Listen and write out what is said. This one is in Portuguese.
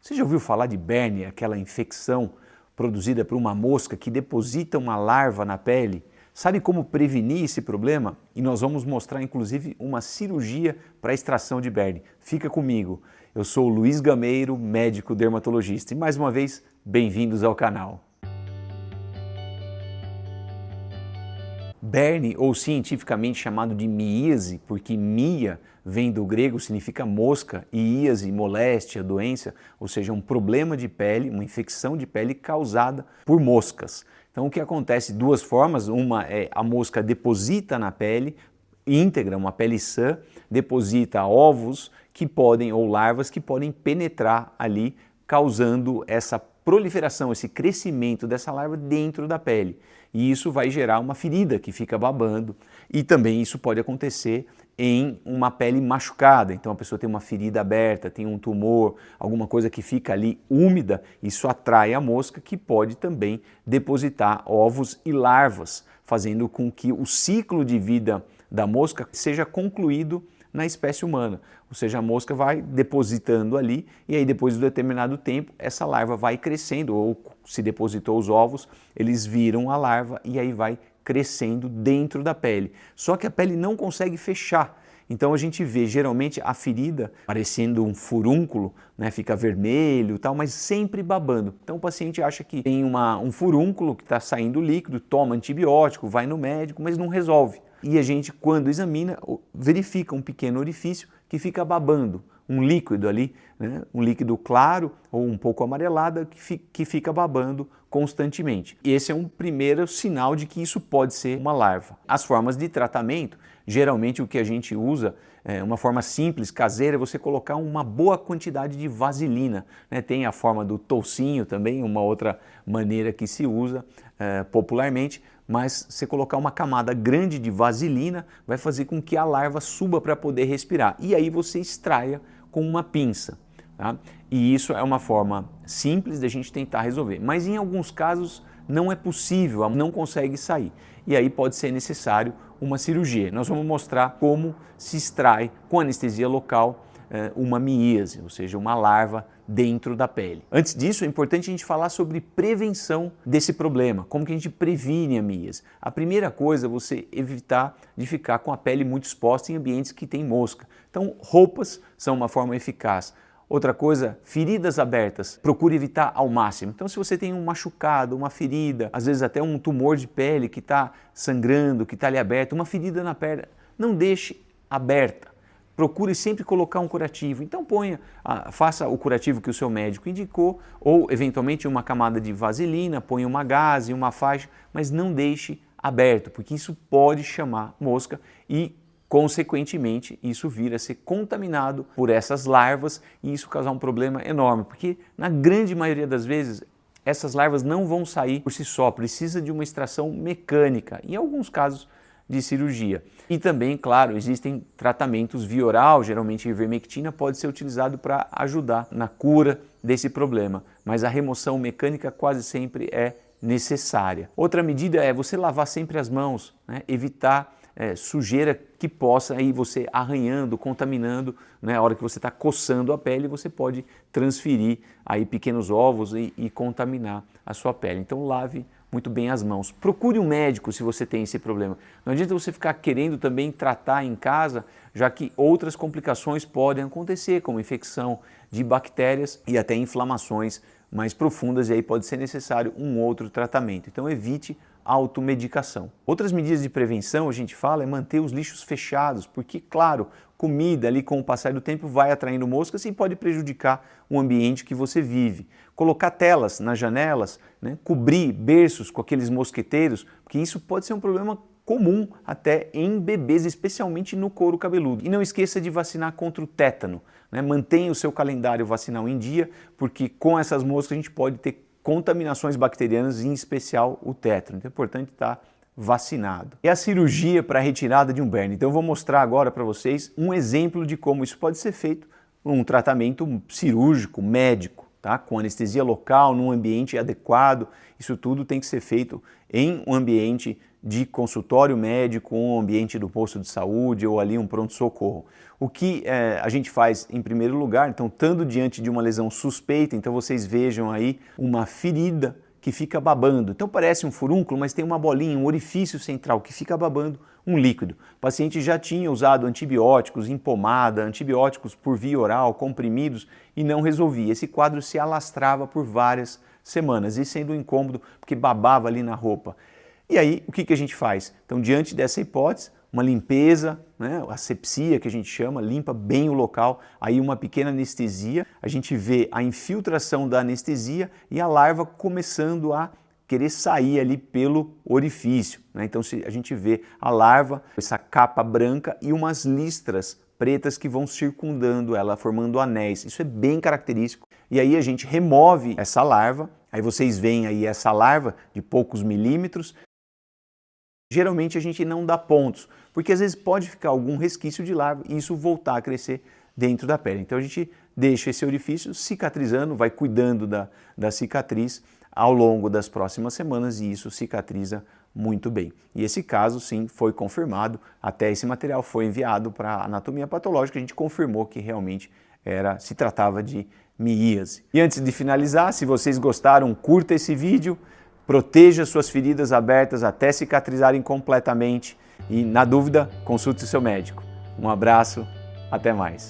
Você já ouviu falar de Berne, aquela infecção produzida por uma mosca que deposita uma larva na pele? Sabe como prevenir esse problema? E nós vamos mostrar inclusive uma cirurgia para a extração de Berne. Fica comigo. Eu sou o Luiz Gameiro, médico dermatologista. E mais uma vez, bem-vindos ao canal. Berne, ou cientificamente chamado de míase, porque mia vem do grego, significa mosca, e íase, moléstia, doença, ou seja, um problema de pele, uma infecção de pele causada por moscas. Então o que acontece? Duas formas, uma é a mosca deposita na pele, íntegra, uma pele sã, deposita ovos que podem, ou larvas que podem penetrar ali, causando essa proliferação, esse crescimento dessa larva dentro da pele. E isso vai gerar uma ferida que fica babando, e também isso pode acontecer em uma pele machucada. Então a pessoa tem uma ferida aberta, tem um tumor, alguma coisa que fica ali úmida, isso atrai a mosca, que pode também depositar ovos e larvas, fazendo com que o ciclo de vida da mosca seja concluído na espécie humana. Ou seja, a mosca vai depositando ali e aí depois de um determinado tempo essa larva vai crescendo, ou se depositou os ovos, eles viram a larva e aí vai crescendo dentro da pele. Só que a pele não consegue fechar. Então a gente vê geralmente a ferida parecendo um furúnculo, né? Fica vermelho e tal, mas sempre babando. Então o paciente acha que tem um furúnculo que está saindo líquido, toma antibiótico, vai no médico, mas não resolve. E a gente, quando examina, verifica um pequeno orifício que fica babando, um líquido ali, né? Um líquido claro ou um pouco amarelado que fica babando constantemente. E esse é um primeiro sinal de que isso pode ser uma larva. As formas de tratamento, geralmente o que a gente usa, uma forma simples, caseira, é você colocar uma boa quantidade de vaselina, né? Tem a forma do toucinho também, uma outra maneira que se usa popularmente, mas você colocar uma camada grande de vaselina vai fazer com que a larva suba para poder respirar. E aí você extraia com uma pinça. Tá? E isso é uma forma simples de a gente tentar resolver. Mas em alguns casos não é possível, não consegue sair. E aí pode ser necessário uma cirurgia. Nós vamos mostrar como se extrai com anestesia local uma míase, ou seja, uma larva dentro da pele. Antes disso, é importante a gente falar sobre prevenção desse problema, como que a gente previne a míase. A primeira coisa é você evitar de ficar com a pele muito exposta em ambientes que tem mosca. Então, roupas são uma forma eficaz. Outra coisa, feridas abertas, procure evitar ao máximo. Então, se você tem um machucado, uma ferida, às vezes até um tumor de pele que está sangrando, que está ali aberto, uma ferida na perna, não deixe aberta. Procure sempre colocar um curativo. Então faça o curativo que o seu médico indicou, ou eventualmente uma camada de vaselina, ponha uma gaze, uma faixa, mas não deixe aberto, porque isso pode chamar mosca e, consequentemente, isso vir a ser contaminado por essas larvas e isso causar um problema enorme, porque na grande maioria das vezes essas larvas não vão sair por si só, precisa de uma extração mecânica, em alguns casos de cirurgia. E também, claro, existem tratamentos via oral, geralmente a ivermectina pode ser utilizado para ajudar na cura desse problema, mas a remoção mecânica quase sempre é necessária. Outra medida é você lavar sempre as mãos, né? Evitar sujeira que possa aí você arranhando, contaminando, né? A hora que você está coçando a pele, você pode transferir aí pequenos ovos e contaminar a sua pele. Então lave muito bem as mãos. Procure um médico se você tem esse problema. Não adianta você ficar querendo também tratar em casa, já que outras complicações podem acontecer, como infecção de bactérias e até inflamações mais profundas, e aí pode ser necessário um outro tratamento. Então evite automedicação. Outras medidas de prevenção, a gente fala, é manter os lixos fechados, porque, claro, comida ali com o passar do tempo vai atraindo moscas e pode prejudicar o ambiente que você vive. Colocar telas nas janelas, né? Cobrir berços com aqueles mosqueteiros, porque isso pode ser um problema comum até em bebês, especialmente no couro cabeludo. E não esqueça de vacinar contra o tétano, né? Mantenha o seu calendário vacinal em dia, porque com essas moscas a gente pode ter contaminações bacterianas, em especial o tétano. Então é importante estar vacinado. E a cirurgia para a retirada de um Berne. Então eu vou mostrar agora para vocês um exemplo de como isso pode ser feito, um tratamento cirúrgico, médico, tá? Com anestesia local, num ambiente adequado. Isso tudo tem que ser feito em um ambiente de consultório médico ou ambiente do posto de saúde ou ali um pronto-socorro. O que a gente faz em primeiro lugar, então, estando diante de uma lesão suspeita, então vocês vejam aí uma ferida que fica babando. Então parece um furúnculo, mas tem uma bolinha, um orifício central que fica babando um líquido. O paciente já tinha usado antibióticos em pomada, antibióticos por via oral, comprimidos, e não resolvia. Esse quadro se alastrava por várias semanas, e sendo um incômodo porque babava ali na roupa. E aí, o que a gente faz? Então, diante dessa hipótese, uma limpeza, né, asepsia que a gente chama, limpa bem o local, aí uma pequena anestesia, a gente vê a infiltração da anestesia e a larva começando a querer sair ali pelo orifício, né? Então a gente vê a larva, essa capa branca e umas listras pretas que vão circundando ela, formando anéis. Isso é bem característico. E aí a gente remove essa larva, aí vocês veem aí essa larva de poucos milímetros. Geralmente a gente não dá pontos, porque às vezes pode ficar algum resquício de larva e isso voltar a crescer dentro da pele. Então a gente deixa esse orifício cicatrizando, vai cuidando da cicatriz ao longo das próximas semanas e isso cicatriza muito bem. E esse caso, sim, foi confirmado, até esse material foi enviado para a anatomia patológica, a gente confirmou que realmente se tratava de miíase. E antes de finalizar, se vocês gostaram, curta esse vídeo, proteja suas feridas abertas até cicatrizarem completamente e, na dúvida, consulte o seu médico. Um abraço, até mais.